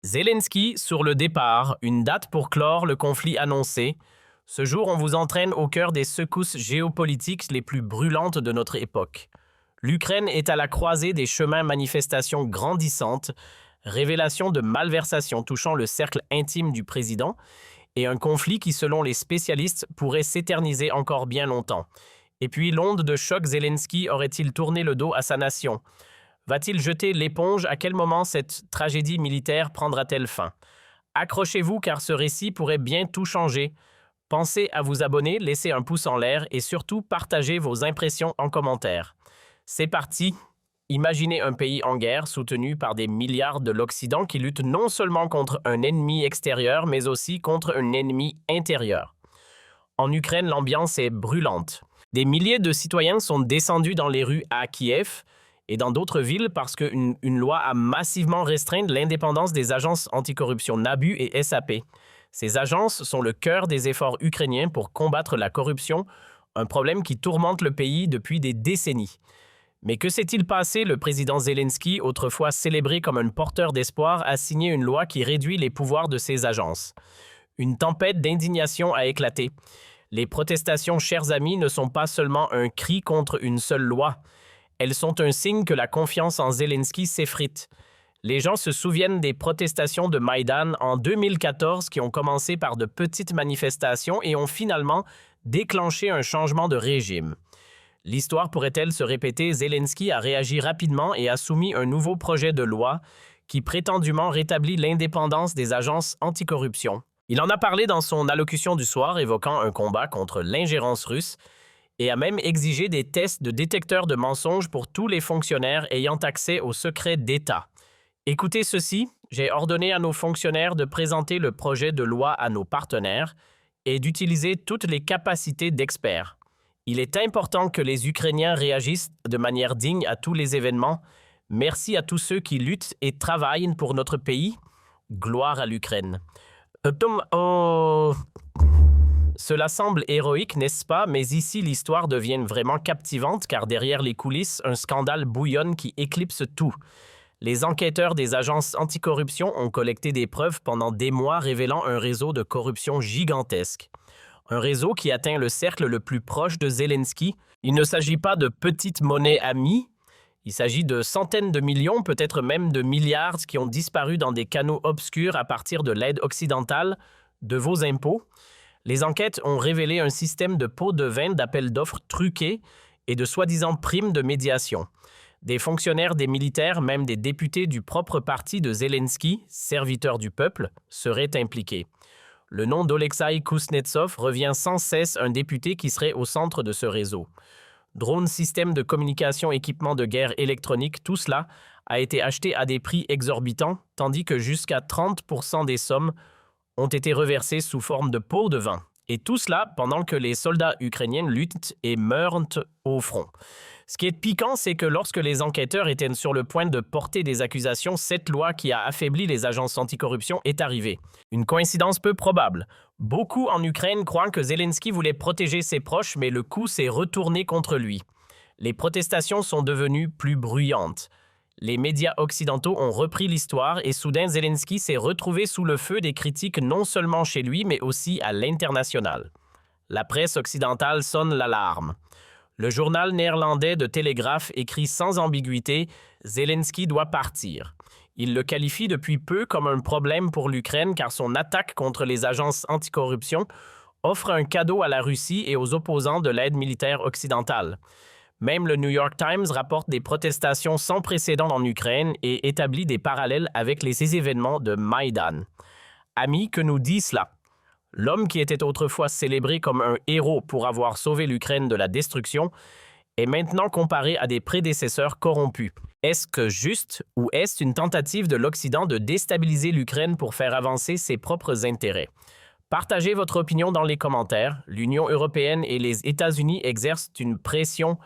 Zelensky sur le départ, une date pour clore le conflit annoncé. Ce jour, on vous entraîne au cœur des secousses géopolitiques les plus brûlantes de notre époque. L'Ukraine est à la croisée des chemins manifestations grandissantes, révélations de malversations touchant le cercle intime du président, et un conflit qui, selon les spécialistes, pourrait s'éterniser encore bien longtemps. Et puis, l'onde de choc Zelensky aurait-il tourné le dos à sa nation? Va-t-il jeter l'éponge? À quel moment cette tragédie militaire prendra-t-elle fin? Accrochez-vous car ce récit pourrait bien tout changer. Pensez à vous abonner, laissez un pouce en l'air et surtout partagez vos impressions en commentaire. C'est parti! Imaginez un pays en guerre soutenu par des milliards de l'Occident qui luttent non seulement contre un ennemi extérieur mais aussi contre un ennemi intérieur. En Ukraine, l'ambiance est brûlante. Des milliers de citoyens sont descendus dans les rues à Kiev et dans d'autres villes parce qu'une loi a massivement restreint l'indépendance des agences anticorruption NABU et SAP. Ces agences sont le cœur des efforts ukrainiens pour combattre la corruption, un problème qui tourmente le pays depuis des décennies. Mais que s'est-il passé? Le président Zelensky, autrefois célébré comme un porteur d'espoir, a signé une loi qui réduit les pouvoirs de ces agences. Une tempête d'indignation a éclaté. Les protestations, chers amis, ne sont pas seulement un cri contre une seule loi. Elles sont un signe que la confiance en Zelensky s'effrite. Les gens se souviennent des protestations de Maïdan en 2014 qui ont commencé par de petites manifestations et ont finalement déclenché un changement de régime. L'histoire pourrait-elle se répéter? Zelensky a réagi rapidement et a soumis un nouveau projet de loi qui prétendument rétablit l'indépendance des agences anticorruption. Il en a parlé dans son allocution du soir, évoquant un combat contre l'ingérence russe et a même exigé des tests de détecteurs de mensonges pour tous les fonctionnaires ayant accès aux secrets d'État. Écoutez ceci, j'ai ordonné à nos fonctionnaires de présenter le projet de loi à nos partenaires et d'utiliser toutes les capacités d'experts. Il est important que les Ukrainiens réagissent de manière digne à tous les événements. Merci à tous ceux qui luttent et travaillent pour notre pays. Gloire à l'Ukraine. Cela semble héroïque, n'est-ce pas? Mais ici, l'histoire devient vraiment captivante car derrière les coulisses, un scandale bouillonne qui éclipse tout. Les enquêteurs des agences anticorruption ont collecté des preuves pendant des mois révélant un réseau de corruption gigantesque. Un réseau qui atteint le cercle le plus proche de Zelensky. Il ne s'agit pas de petites monnaies amies. Il s'agit de centaines de millions, peut-être même de milliards qui ont disparu dans des canaux obscurs à partir de l'aide occidentale, de vos impôts. Les enquêtes ont révélé un système de pots de vin d'appels d'offres truqués et de soi-disant primes de médiation. Des fonctionnaires, des militaires, même des députés du propre parti de Zelensky, serviteurs du peuple, seraient impliqués. Le nom d'Olexeï Kuznetsov revient sans cesse, un député qui serait au centre de ce réseau. Drones, systèmes de communication, équipements de guerre électronique, tout cela a été acheté à des prix exorbitants, tandis que jusqu'à 30% des sommes ont été reversées sous forme de pots de vin. Et tout cela pendant que les soldats ukrainiens luttent et meurent au front. Ce qui est piquant, c'est que lorsque les enquêteurs étaient sur le point de porter des accusations, cette loi qui a affaibli les agences anticorruption est arrivée. Une coïncidence peu probable. Beaucoup en Ukraine croient que Zelensky voulait protéger ses proches, mais le coup s'est retourné contre lui. Les protestations sont devenues plus bruyantes. Les médias occidentaux ont repris l'histoire et soudain Zelensky s'est retrouvé sous le feu des critiques non seulement chez lui, mais aussi à l'international. La presse occidentale sonne l'alarme. Le journal néerlandais de Telegraaf écrit sans ambiguïté « Zelensky doit partir ». Il le qualifie depuis peu comme un problème pour l'Ukraine car son attaque contre les agences anticorruption offre un cadeau à la Russie et aux opposants de l'aide militaire occidentale. Même le New York Times rapporte des protestations sans précédent en Ukraine et établit des parallèles avec les événements de Maïdan. Amis, que nous dit cela? L'homme qui était autrefois célébré comme un héros pour avoir sauvé l'Ukraine de la destruction est maintenant comparé à des prédécesseurs corrompus. Est-ce que juste ou est-ce une tentative de l'Occident de déstabiliser l'Ukraine pour faire avancer ses propres intérêts? Partagez votre opinion dans les commentaires. L'Union européenne et les États-Unis exercent une pression,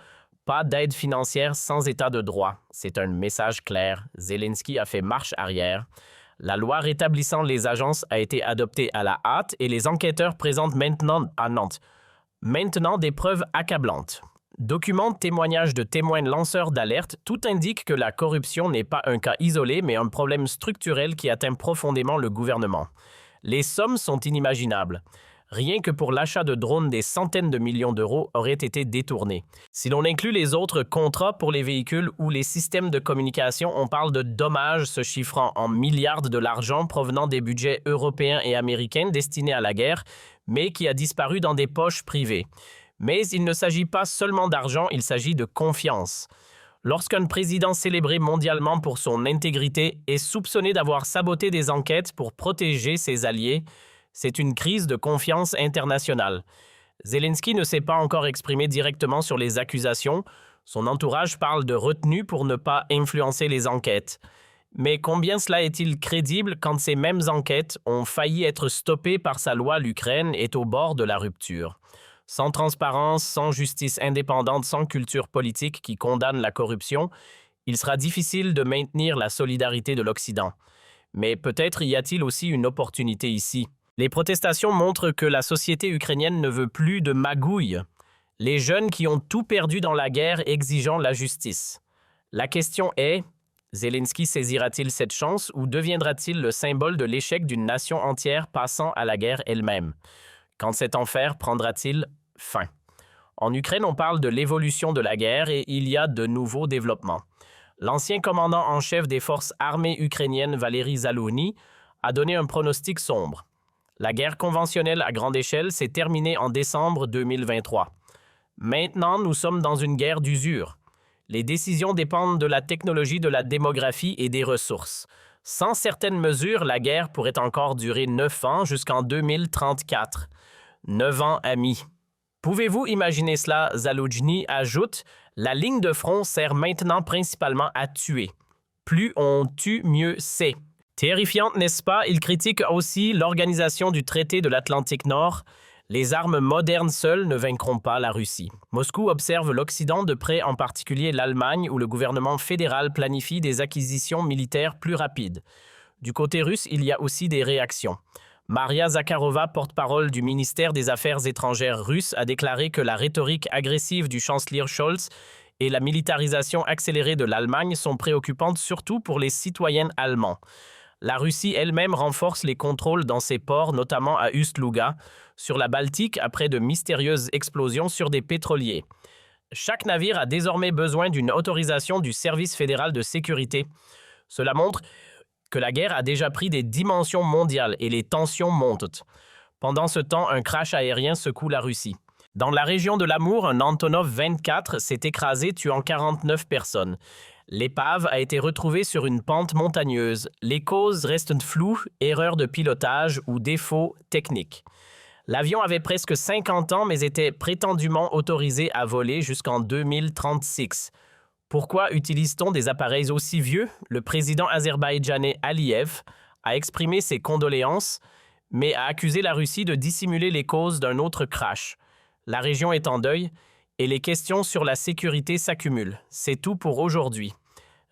pas d'aide financière sans état de droit. C'est un message clair. Zelensky a fait marche arrière. La loi rétablissant les agences a été adoptée à la hâte et les enquêteurs présentent maintenant à Nantes des preuves accablantes. Documents, témoignages de témoins lanceurs d'alerte, tout indique que la corruption n'est pas un cas isolé, mais un problème structurel qui atteint profondément le gouvernement. Les sommes sont inimaginables. Rien que pour l'achat de drones, des centaines de millions d'euros auraient été détournés. Si l'on inclut les autres contrats pour les véhicules ou les systèmes de communication, on parle de dommages se chiffrant en milliards de l'argent provenant des budgets européens et américains destinés à la guerre, mais qui a disparu dans des poches privées. Mais il ne s'agit pas seulement d'argent, il s'agit de confiance. Lorsqu'un président célébré mondialement pour son intégrité est soupçonné d'avoir saboté des enquêtes pour protéger ses alliés, c'est une crise de confiance internationale. Zelensky ne s'est pas encore exprimé directement sur les accusations. Son entourage parle de retenue pour ne pas influencer les enquêtes. Mais combien cela est-il crédible quand ces mêmes enquêtes ont failli être stoppées par sa loi? L'Ukraine est au bord de la rupture. Sans transparence, sans justice indépendante, sans culture politique qui condamne la corruption, il sera difficile de maintenir la solidarité de l'Occident. Mais peut-être y a-t-il aussi une opportunité ici. Les protestations montrent que la société ukrainienne ne veut plus de magouilles. Les jeunes qui ont tout perdu dans la guerre exigeant la justice. La question est, Zelensky saisira-t-il cette chance ou deviendra-t-il le symbole de l'échec d'une nation entière passant à la guerre elle-même? Quand cet enfer prendra-t-il fin? En Ukraine, on parle de l'évolution de la guerre et il y a de nouveaux développements. L'ancien commandant en chef des forces armées ukrainiennes, Valery Zaluzhny, a donné un pronostic sombre. La guerre conventionnelle à grande échelle s'est terminée en décembre 2023. Maintenant, nous sommes dans une guerre d'usure. Les décisions dépendent de la technologie, de la démographie et des ressources. Sans certaines mesures, la guerre pourrait encore durer 9 ans jusqu'en 2034. 9 ans, amis. Pouvez-vous imaginer cela? Zaluzhny ajoute, la ligne de front sert maintenant principalement à tuer. Plus on tue, mieux c'est. Terrifiante, n'est-ce pas? Il critique aussi l'organisation du traité de l'Atlantique Nord. Les armes modernes seules ne vaincront pas la Russie. Moscou observe l'Occident de près, en particulier l'Allemagne, où le gouvernement fédéral planifie des acquisitions militaires plus rapides. Du côté russe, il y a aussi des réactions. Maria Zakharova, porte-parole du ministère des Affaires étrangères russe, a déclaré que la rhétorique agressive du chancelier Scholz et la militarisation accélérée de l'Allemagne sont préoccupantes surtout pour les citoyens allemands. La Russie elle-même renforce les contrôles dans ses ports, notamment à Ust-Luga, sur la Baltique, après de mystérieuses explosions sur des pétroliers. Chaque navire a désormais besoin d'une autorisation du Service fédéral de sécurité. Cela montre que la guerre a déjà pris des dimensions mondiales et les tensions montent. Pendant ce temps, un crash aérien secoue la Russie. Dans la région de l'Amour, un Antonov 24 s'est écrasé, tuant 49 personnes. L'épave a été retrouvée sur une pente montagneuse. Les causes restent floues, erreur de pilotage ou défaut technique. L'avion avait presque 50 ans, mais était prétendument autorisé à voler jusqu'en 2036. Pourquoi utilise-t-on des appareils aussi vieux? Le président azerbaïdjanais Aliyev a exprimé ses condoléances, mais a accusé la Russie de dissimuler les causes d'un autre crash. La région est en deuil et les questions sur la sécurité s'accumulent. C'est tout pour aujourd'hui.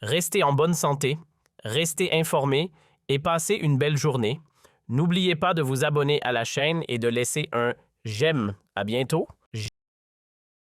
Restez en bonne santé, restez informés et passez une belle journée. N'oubliez pas de vous abonner à la chaîne et de laisser un j'aime. À bientôt!